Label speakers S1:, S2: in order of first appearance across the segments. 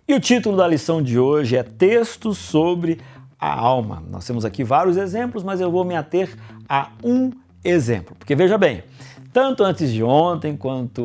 S1: E o título da lição de hoje é Texto sobre a Alma. Nós temos aqui vários exemplos, mas eu vou me ater a um exemplo. Porque veja bem, tanto antes de ontem, quanto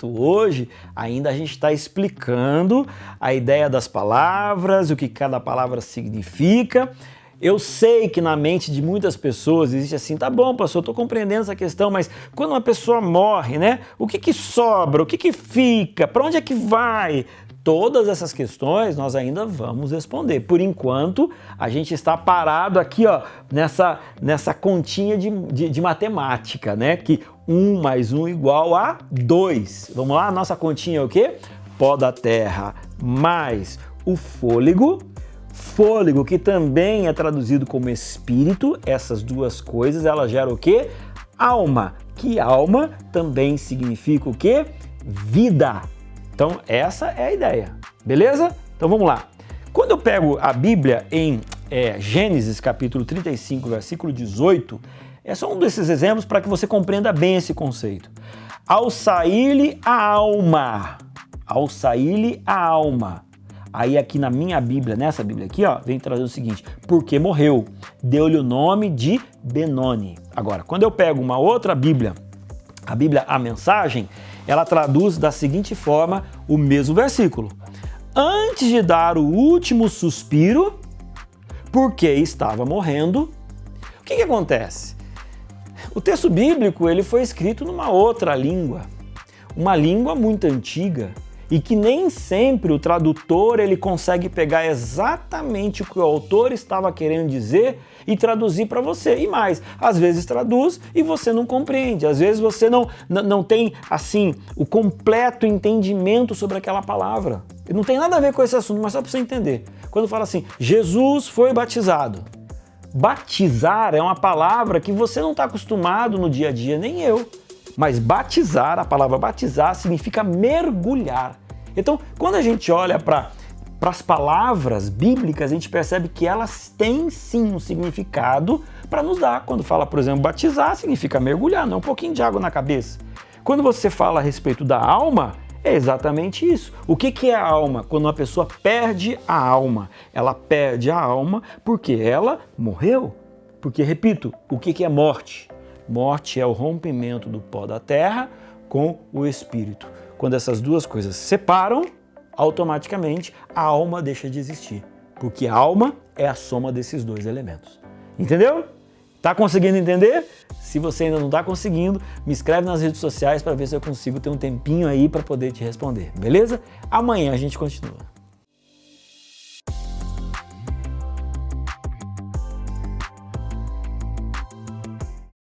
S1: hoje, ainda a gente está explicando a ideia das palavras, o que cada palavra significa. Eu sei que na mente de muitas pessoas existe assim, tá bom, pastor, eu estou compreendendo essa questão, mas quando uma pessoa morre, né? O que sobra? O que fica? Para onde é que vai? Todas essas questões nós ainda vamos responder. Por enquanto, a gente está parado aqui, ó, nessa continha de matemática, né? Que 1 mais 1 igual a 2. Vamos lá? Nossa continha é o quê? Pó da terra mais o fôlego. Fôlego, que também é traduzido como espírito. Essas duas coisas, elas geram o quê? Alma. Que alma também significa o quê? Vida. Então, essa é a ideia, beleza? Então, vamos lá. Quando eu pego a Bíblia em Gênesis, capítulo 35, versículo 18, é só um desses exemplos para que você compreenda bem esse conceito. Ao sair-lhe a alma, aí aqui na minha Bíblia, nessa Bíblia aqui, ó, vem trazer o seguinte, porque morreu, deu-lhe o nome de Benoni. Agora, quando eu pego uma outra Bíblia, a Bíblia, a Mensagem, ela traduz da seguinte forma o mesmo versículo. Antes de dar o último suspiro, porque estava morrendo, o que acontece? O texto bíblico ele foi escrito numa outra língua, uma língua muito antiga, e que nem sempre o tradutor ele consegue pegar exatamente o que o autor estava querendo dizer e traduzir para você. E mais, às vezes traduz e você não compreende, às vezes você não tem assim o completo entendimento sobre aquela palavra. E não tem nada a ver com esse assunto, mas só para você entender. Quando fala assim, Jesus foi batizado. Batizar é uma palavra que você não está acostumado no dia a dia, nem eu. Mas batizar, a palavra batizar significa mergulhar. Então, quando a gente olha para as palavras bíblicas, a gente percebe que elas têm sim um significado para nos dar. Quando fala, por exemplo, batizar, significa mergulhar, não um pouquinho de água na cabeça. Quando você fala a respeito da alma, é exatamente isso. O que é a alma? Quando uma pessoa perde a alma. Ela perde a alma porque ela morreu. Porque, repito, o que é morte? Morte é o rompimento do pó da terra com o espírito. Quando essas duas coisas se separam, automaticamente a alma deixa de existir. Porque a alma é a soma desses dois elementos. Entendeu? Tá conseguindo entender? Se você ainda não está conseguindo, me escreve nas redes sociais para ver se eu consigo ter um tempinho aí para poder te responder. Beleza? Amanhã a gente continua.